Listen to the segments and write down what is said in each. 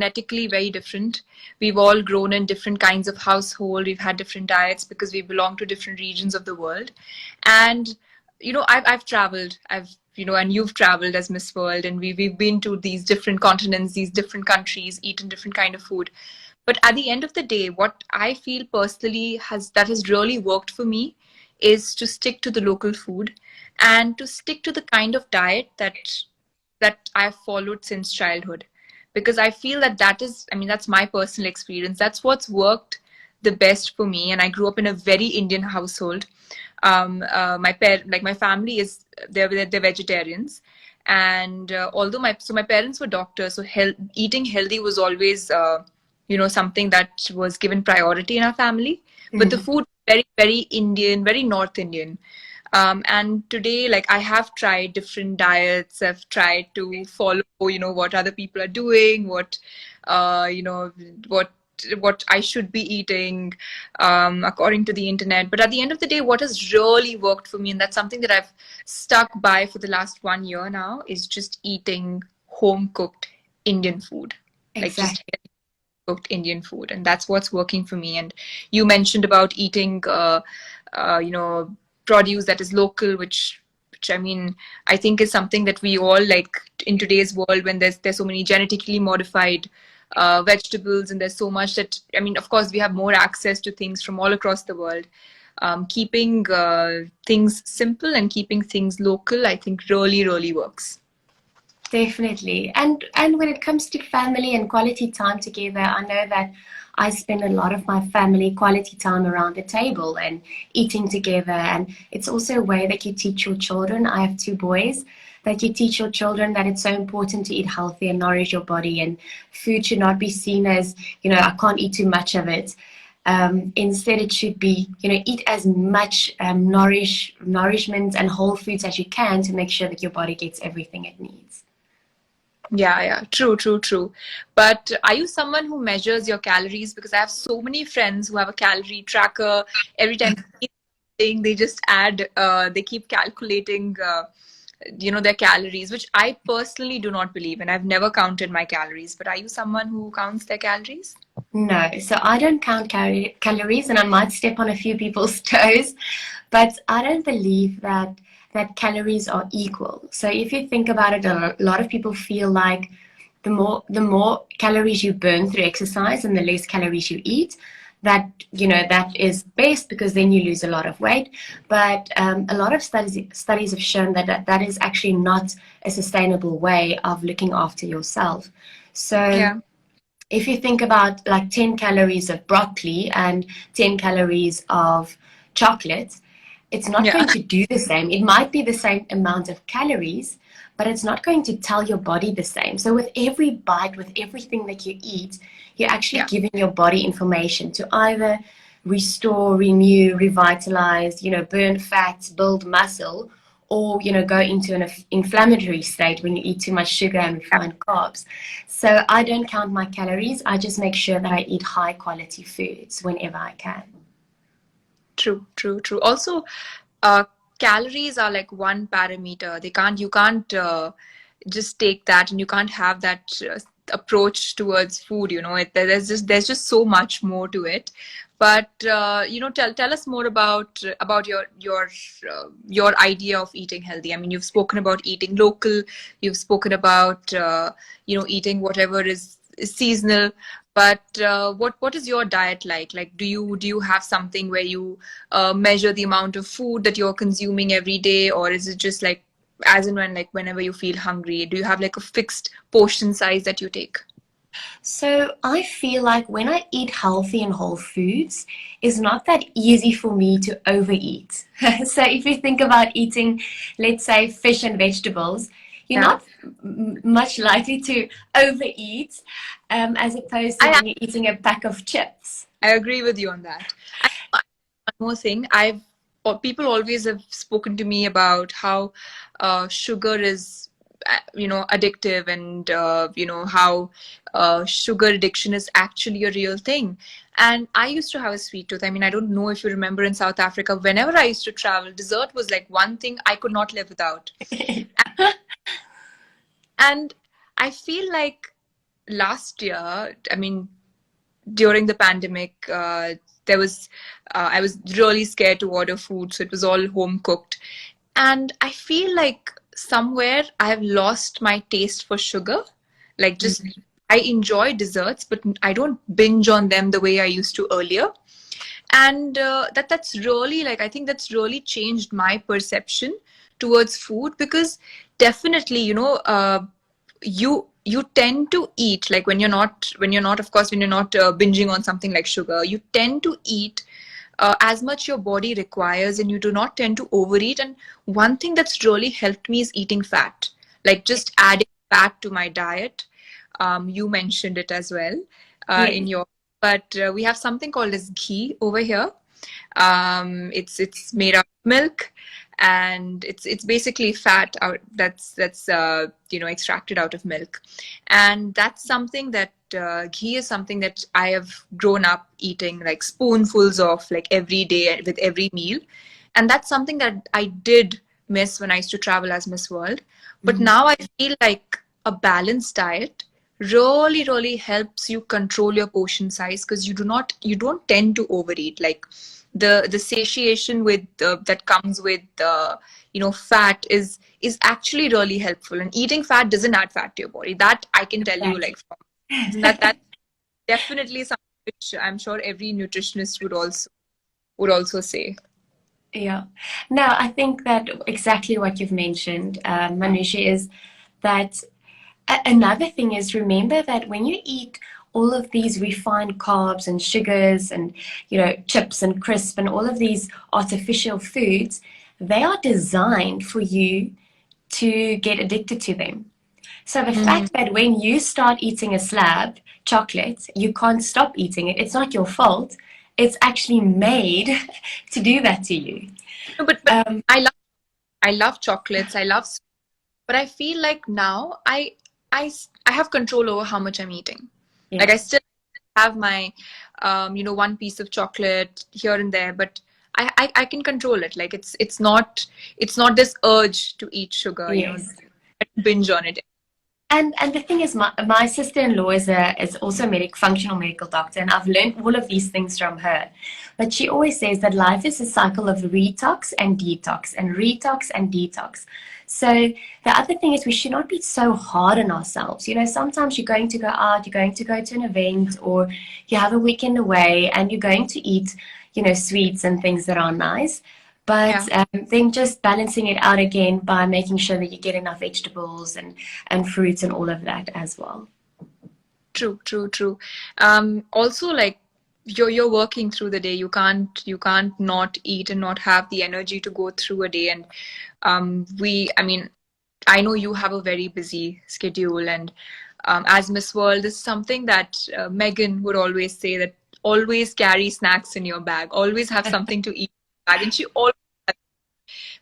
genetically very different. We've all grown in different kinds of household. We've had different diets because we belong to different regions of the world. And, I've traveled. And you've traveled as Miss World, and we've been to these different continents, these different countries, eaten different kind of food. But at the end of the day, what I feel personally has really worked for me is to stick to the local food and to stick to the kind of diet that I've followed since childhood. Because I feel that's my personal experience. That's what's worked the best for me. And I grew up in a very Indian household. My family they're vegetarians. And although my parents were doctors, so eating healthy was always, something that was given priority in our family. But the food, very, very Indian, very North Indian. And today, like, I have tried different diets. I've tried to follow, what other people are doing, what I should be eating, according to the internet. But at the end of the day, what has really worked for me, and that's something that I've stuck by for the last 1 year now, is just eating home cooked Indian food. Exactly. Like, just cooked Indian food, and that's what's working for me. And you mentioned about eating, produce that is local, which I mean, I think is something that we all like in today's world, when there's so many genetically modified vegetables, and there's so much that, I mean, of course, we have more access to things from all across the world. Keeping things simple and keeping things local, I think really, really works. Definitely. And when it comes to family and quality time together, I know that I spend a lot of my family quality time around the table and eating together. And it's also a way that you teach your children. I have 2 boys, that you teach your children that it's so important to eat healthy and nourish your body. And food should not be seen as, I can't eat too much of it. Instead, it should be, eat as much nourishment and whole foods as you can to make sure that your body gets everything it needs. Yeah. True. But are you someone who measures your calories? Because I have so many friends who have a calorie tracker. Every time they eat something, they just add, they keep calculating, their calories, which I personally do not believe in. I've never counted my calories. But are you someone who counts their calories? No, so I don't count calories, and I might step on a few people's toes, but I don't believe that calories are equal. So if you think about it, a lot of people feel like the more calories you burn through exercise and the less calories you eat, that is best, because then you lose a lot of weight. But a lot of studies have shown that is actually not a sustainable way of looking after yourself. So Yeah. if you think about like 10 calories of broccoli and 10 calories of chocolate, it's not going to do the same. It might be the same amount of calories, but it's not going to tell your body the same. So with every bite, with everything that you eat, you're actually giving your body information to either restore, renew, revitalize, burn fats, build muscle, or go into an inflammatory state when you eat too much sugar and refined carbs. So I don't count my calories. I just make sure that I eat high quality foods whenever I can. True. Also, calories are like one parameter. You can't just take that, and you can't have that approach towards food. There's just so much more to it. But tell us more about your idea of eating healthy. I mean, you've spoken about eating local. You've spoken about eating whatever is seasonal. But what is your diet like? Like, do you have something where you measure the amount of food that you're consuming every day, or is it just like as and when, like whenever you feel hungry? Do you have like a fixed portion size that you take? So I feel like when I eat healthy and whole foods, it's not that easy for me to overeat. So if you think about eating, let's say, fish and vegetables, you're not much likely to overeat as opposed to when you're eating a pack of chips. I agree with you on that. And one more thing, people always have spoken to me about how sugar is addictive, and how sugar addiction is actually a real thing. And I used to have a sweet tooth. I mean, I don't know if you remember, in South Africa, whenever I used to travel, dessert was like one thing I could not live without. And I feel like last year, I mean, during the pandemic, there was I was really scared to order food, so it was all home cooked. And I feel like somewhere I have lost my taste for sugar. Like, just I enjoy desserts, but I don't binge on them the way I used to earlier. And that's really, like, I think that's really changed my perception towards food, because definitely, you tend to eat, like, when you're not of course, when you're not binging on something like sugar, you tend to eat as much your body requires, and you do not tend to overeat. And one thing that's really helped me is eating fat, like just adding fat to my diet. You mentioned it as well in Yes. your, but we have something called as ghee over here. It's made out of milk, and it's basically fat out that's extracted out of milk, and that's something that ghee is something that I have grown up eating, like spoonfuls of, like every day with every meal, and that's something that I did miss when I used to travel as Miss World. But Mhm. now I feel like a balanced diet really helps you control your portion size, because you don't tend to overeat, like the satiation with that comes with fat is actually really helpful, and eating fat doesn't add fat to your body, that I can tell you, Exactly. like, from that definitely something which I'm sure every nutritionist would also say. Yeah. No, I think that exactly what you've mentioned, Manushi, is that another thing is, remember that when you eat all of these refined carbs and sugars and, chips and crisp and all of these artificial foods, they are designed for you to get addicted to them. So the Mhm. fact that when you start eating a slab chocolate, you can't stop eating it, it's not your fault. It's actually made to do that to you. No, but I love chocolates, but I feel like now I have control over how much I'm eating. Like, I Yes. still have my one piece of chocolate here and there, but I can control it. Like, it's not this urge to eat sugar, Yes. binge on it. And the thing is, my sister-in-law is also a functional medical doctor, and I've learned all of these things from her. But she always says that life is a cycle of retox and detox, and retox and detox. So the other thing is, we should not be so hard on ourselves. Sometimes you're going to go out, you're going to go to an event, or you have a weekend away, and you're going to eat, sweets and things that are nice. But Yeah. then just balancing it out again by making sure that you get enough vegetables and fruits and all of that as well. True. Also, like, you're working through the day. You can't not eat and not have the energy to go through a day. And I mean, I know you have a very busy schedule, and as Miss World, this is something that Megan would always say, that always carry snacks in your bag, always have something to eat in your bag, and she always.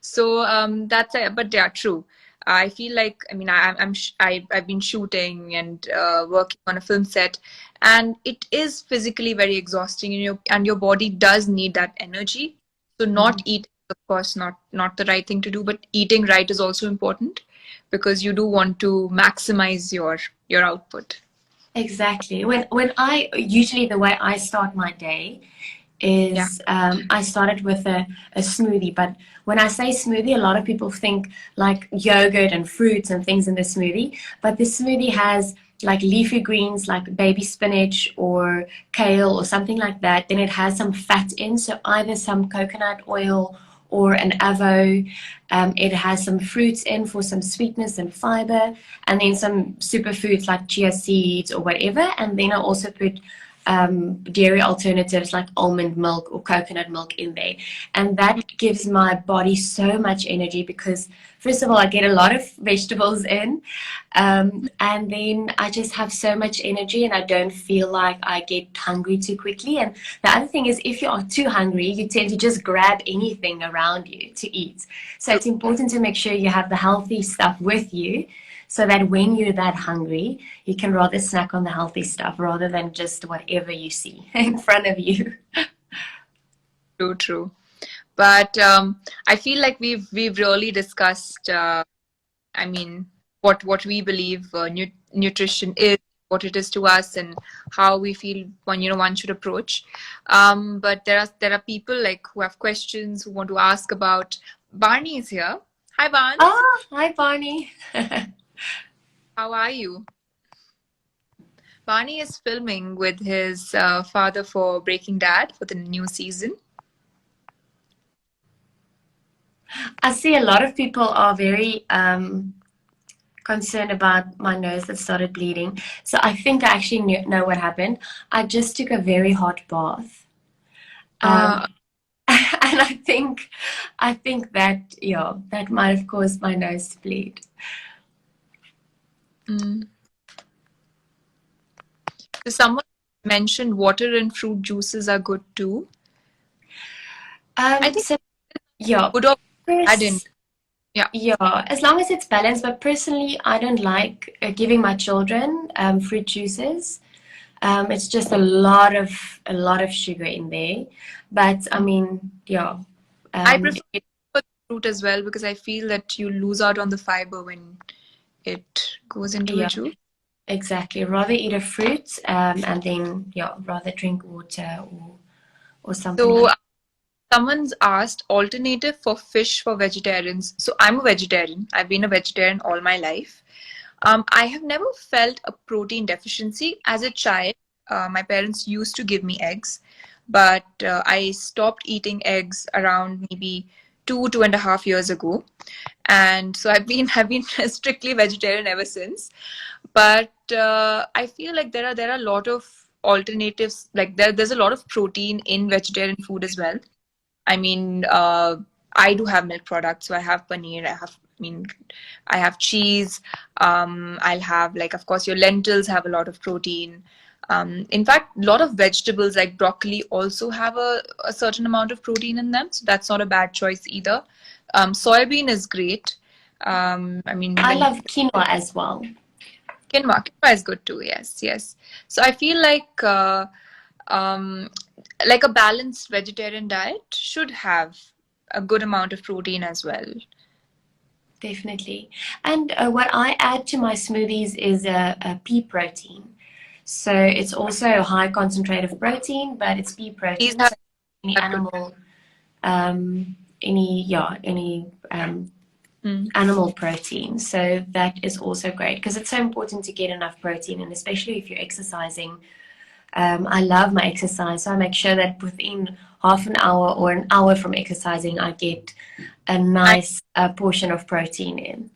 So that's it. But yeah, true. I feel like, I mean, I've been shooting and working on a film set, and it is physically very exhausting, and your body does need that energy. So not Mhm. eating, of course, not the right thing to do, but eating right is also important, because you do want to maximize your output. Exactly. When I usually, the way I start my day Yeah. is, I started with a smoothie. But when I say smoothie, a lot of people think like yogurt and fruits and things in the smoothie. But the smoothie has like leafy greens like baby spinach or kale or something like that. Then it has some fat in, so either some coconut oil or an avo. It has some fruits in for some sweetness and fiber, and then some superfoods like chia seeds or whatever. And then I also put dairy alternatives like almond milk or coconut milk in there. And that gives my body so much energy because, first of all, I get a lot of vegetables in. And then I just have so much energy and I don't feel like I get hungry too quickly. And the other thing is, if you are too hungry, you tend to just grab anything around you to eat. So it's important to make sure you have the healthy stuff with you so that when you're that hungry, you can rather snack on the healthy stuff rather than just whatever you see in front of you. True. But I feel like we've really discussed. I mean, what we believe nutrition is, what it is to us and how we feel one should approach. But there are people like who have questions, who want to ask about. Barney is here. Hi, Barnes. Ah, hi, Barney. How are you? Barney is filming with his father for Breaking Dad for the new season. I see a lot of people are very concerned about my nose that started bleeding. So I think I actually know what happened. I just took a very hot bath. Uh, And I think that, yeah, that might have caused my nose to bleed. mm. So someone mentioned water and fruit juices are good too. I think So yeah, good or bad in. first, Yeah. yeah, as long as it's balanced. But personally, I don't like giving my children fruit juices. It's just a lot of sugar in there. But I mean, yeah, I um, prefer fruit as well because I feel that you lose out on the fiber when it goes into a yeah, juice. exactly. Rather eat a fruit, and then yeah, rather drink water or something So like. someone's asked alternative for fish for vegetarians. So I'm a vegetarian. I've been a vegetarian all my life. I have never felt a protein deficiency. As a child, my parents used to give me eggs, but I stopped eating eggs around maybe 2.5 years ago, and so I've been strictly vegetarian ever since. But I feel like there are a lot of alternatives. Like there's a lot of protein in vegetarian food as well. I mean, I do have milk products, so I have paneer. I have cheese. I'll have, like, of course, your lentils have a lot of protein. In fact, a lot of vegetables like broccoli also have a certain amount of protein in them, so that's not a bad choice either. Soybean is great. I When love quinoa as well. quinoa is good too. Yes, yes. So I feel um, like a balanced vegetarian diet should have a good amount of protein as well. Definitely. And what I add to my smoothies is a pea protein. So it's also a high concentrate of protein, but it's pea These protein. So any have protein. animal, any Mm. animal protein. So that is also great because it's so important to get enough protein, and especially if you're exercising. I love my exercise, so I make sure that within half an hour or an hour from exercising, I get a I, nice portion of protein in.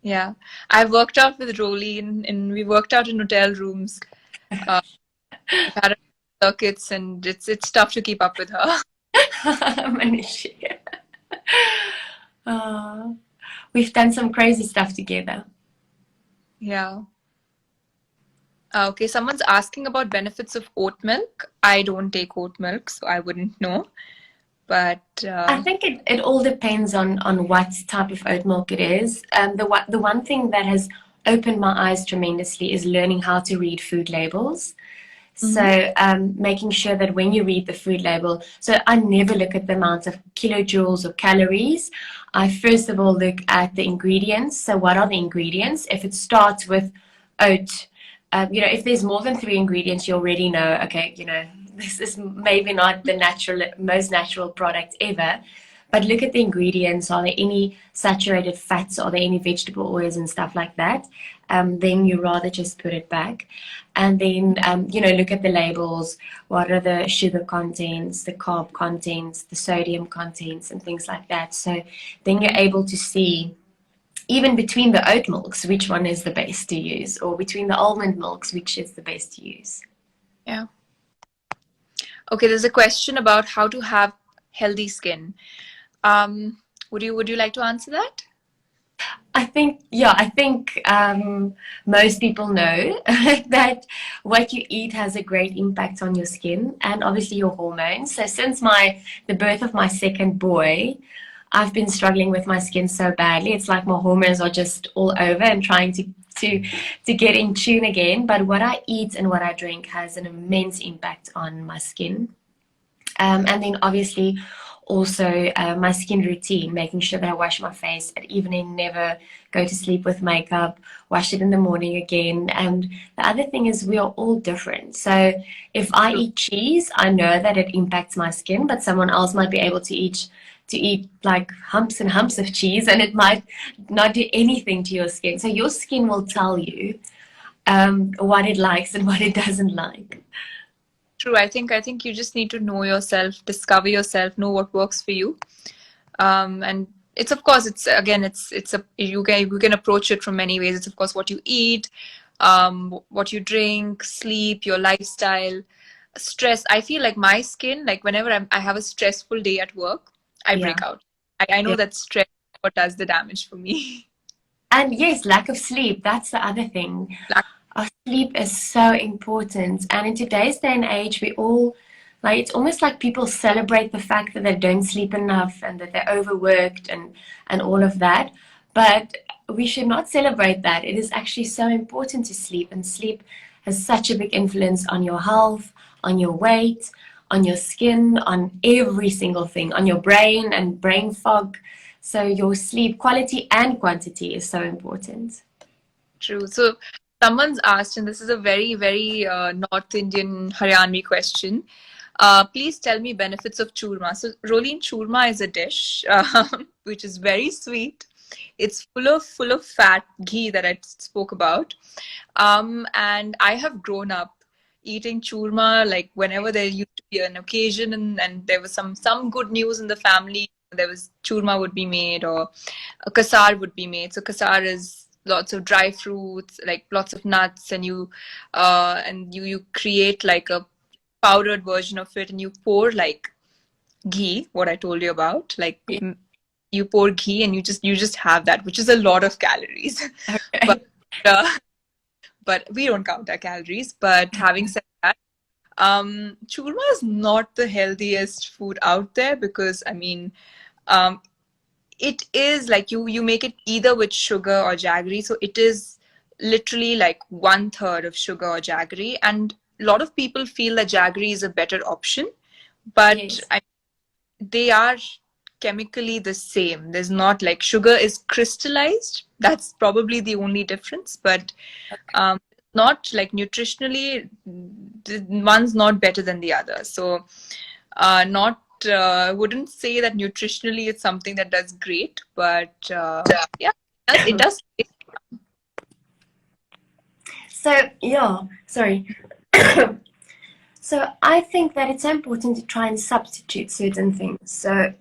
yeah, I've worked out with Rolly, and we worked out in hotel rooms. Uh, we've had circuits, and it's tough to keep up with her. Manushi. Uh, we've done some crazy stuff together. Yeah. Okay, someone's asking about benefits of oat milk. I don't take oat milk, so I wouldn't know. But I think it all depends on what type of oat milk it is. The one thing that has opened my eyes tremendously is learning how to read food labels. mhm. So making sure that when you read the food label, so I never look at the amount of kilojoules or calories. I first of all look at the ingredients. So what are the ingredients? If it starts with oat, if there's more than three ingredients, you already know, okay, this is maybe not the most natural product ever. But look at the ingredients. Are there any saturated fats? Are there any vegetable oils and stuff like that? Then you rather just put it back. And then, look at the labels. What are the sugar contents, the carb contents, the sodium contents, and things like that. So then you're able to see, even between the oat milks, which one is the best to use, or between the almond milks, which is the best to use. Yeah. Okay, there's a question about how to have healthy skin. Would you like to answer that? I think most people know that what you eat has a great impact on your skin and obviously your hormones. So since the birth of my second boy, I've been struggling with my skin so badly. It's like my hormones are just all over and trying to get in tune again. But what I eat and what I drink has an immense impact on my skin. And then obviously Also, my skin routine, making sure that I wash my face at evening, never go to sleep with makeup, wash it in the morning again. And the other thing is we are all different. So if I True. eat cheese, I know that it impacts my skin, but someone else might be able to eat like humps and humps of cheese and it might not do anything to your skin. So your skin will tell you what it likes and what it doesn't like. True. I think you just need to know yourself, discover yourself, know what works for you. And it's, of course, it's again, it's a you can approach it from many ways. It's, of course, what you eat, what you drink, sleep, your lifestyle, stress. I feel like my skin, like whenever I have a stressful day at work, I Yeah. break out. I know Yeah. that stress is what does the damage for me. And yes, lack of sleep, that's the other thing. Like, Our sleep is so important. And in today's day and age, we all, like, it's almost like people celebrate the fact that they don't sleep enough and that they're overworked and all of that. But we should not celebrate that. It is actually so important to sleep, and sleep has such a big influence on your health, on your weight, on your skin, on every single thing, on your brain and brain fog. So your sleep quality and quantity is so important. true. So someone's asked, and this is a very, very North Indian Haryanvi question. Please tell me benefits of churma. So, Rolene, churma is a dish which is very sweet. It's full of fat, ghee that I spoke about. And I have grown up eating churma like whenever there used to be an occasion and there was some good news in the family. There was churma would be made or a kasar would be made. So kasar is lots of dry fruits, like lots of nuts, and you create like a powdered version of it, and you pour like ghee, what I told you about, like Yeah. you pour ghee and you just have that, which is a lot of calories. but Okay. uh, but we don't count our calories. But having said that, churma is not the healthiest food out there because I mean, um, it is like you make it either with sugar or jaggery, so it is literally like 1/3 of sugar or jaggery, and a lot of people feel that jaggery is a better option, but Yes. they are chemically the same. There's not like sugar is crystallized. That's probably the only difference, but not like nutritionally, one's not better than the other. So, not wouldn't say that nutritionally it's something that does great, but yeah, it does. So, yeah, sorry. So, I think that it's important to try and substitute certain things. So,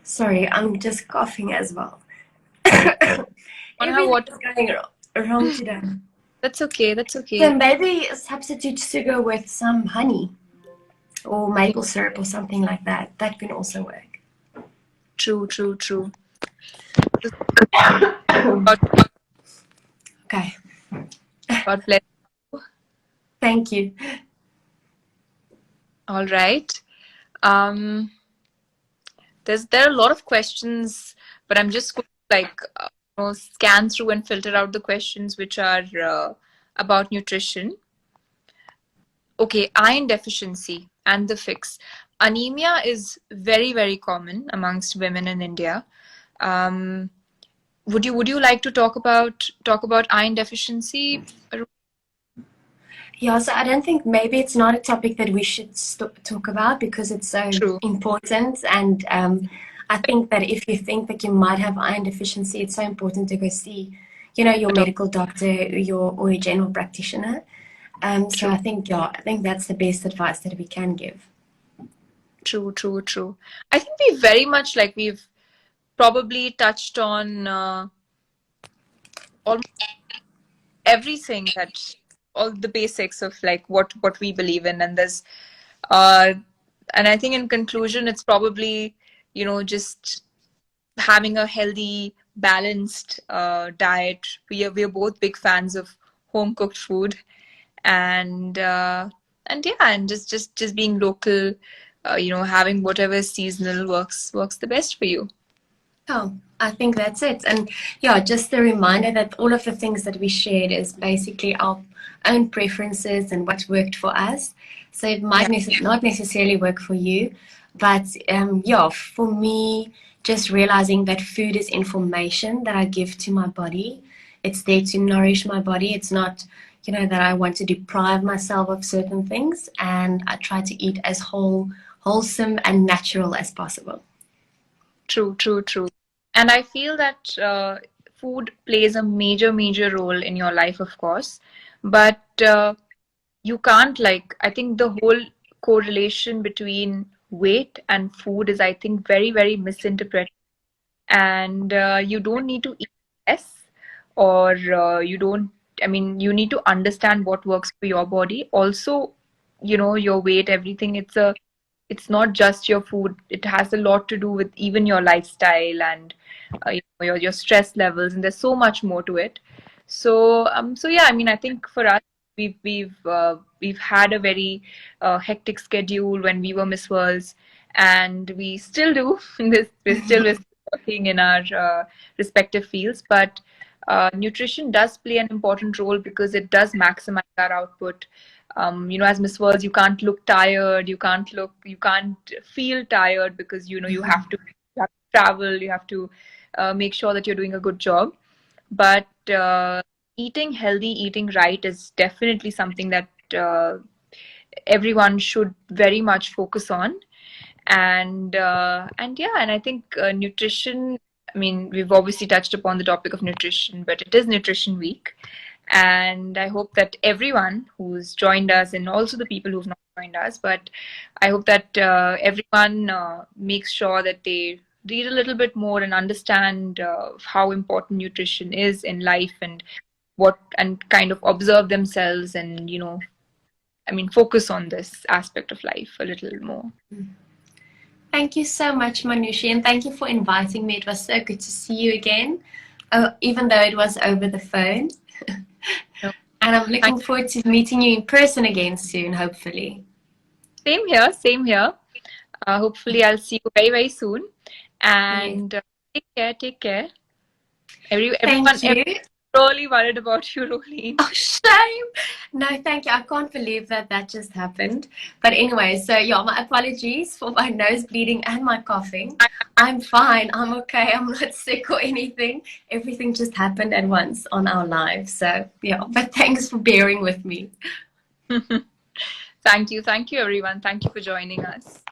sorry, I'm just coughing as well. Want to have Everything water? is going wrong today. That's okay. That's So, okay. maybe substitute sugar with some honey or Yeah, maple syrup or something like that. That can also work. true, true, true. God, Okay, God bless. thank you. All right. Um, there are a lot of questions, but I'm just going to like scan through and filter out the questions which are about nutrition. Okay, iron deficiency and the fix. Anemia is very, very common amongst women in India. Um, would you like to talk about iron deficiency? Yeah, so I don't think maybe it's not a topic that we should talk about because it's so True. important. And I think that if you think that you might have iron deficiency, it's so important to go see, your medical doctor or your general practitioner. So True. I think, yeah, I think that's the best advice that we can give. True. True. True. I think we very much like we've probably touched on almost everything that all the basics of like what we believe in, and there's uh and I think in conclusion it's probably just having a healthy balanced diet. We are both big fans of home cooked food, and yeah, and just being local, having whatever is seasonal works the best for you. Oh, I think that's it. And yeah, just a reminder that all of the things that we shared is basically our own preferences and what worked for us. So it might Yeah, not necessarily work for you, but yeah, for me, just realizing that food is information that I give to my body. It's there to nourish my body. It's not, that I want to deprive myself of certain things, and I try to eat as wholesome and natural as possible. true, true, true. And I feel that food plays a major, major role in your life, of course. But you can't, like, I think the whole correlation between weight and food is, I think, very, very misinterpreted. And you don't need to eat less, or you don't, I mean, you need to understand what works for your body. Also, your weight, everything, it's not just your food. It has a lot to do with even your lifestyle and your stress levels, and there's so much more to it. So yeah, I mean, I think for us, we've had a very hectic schedule when we were Miss Worlds, and we still do. We're still working in our respective fields, but nutrition does play an important role because it does maximize our output. As Miss Worlds, you can't look tired, you can't feel tired, because you have to travel, you have to make sure that you're doing a good job. But eating healthy, eating right is definitely something that everyone should very much focus on. And yeah, and I think nutrition. I mean, we've obviously touched upon the topic of nutrition, but it is Nutrition Week, and I hope that everyone who's joined us, and also the people who've not joined us, but I hope that everyone makes sure that they read a little bit more and understand how important nutrition is in life, and kind of observe themselves, and I mean, focus on this aspect of life a little more. Thank you so much, Manushi, and thank you for inviting me. It was so good to see you again, even though it was over the phone. So, And I'm thank looking forward to meeting you in person again soon, hopefully. Same here, same here. Hopefully, I'll see you very, very soon. Yes. And take care, take care. Thank Everyone you. really worried about you, Rolene. Oh, shame. No, thank you. I can't believe that just happened. But anyway, so yeah, my apologies for my nose bleeding and my coughing. I'm fine. I'm okay. I'm not sick or anything. Everything just happened at once on our lives. So yeah, but thanks for bearing with me. Thank you, everyone. Thank you for joining us.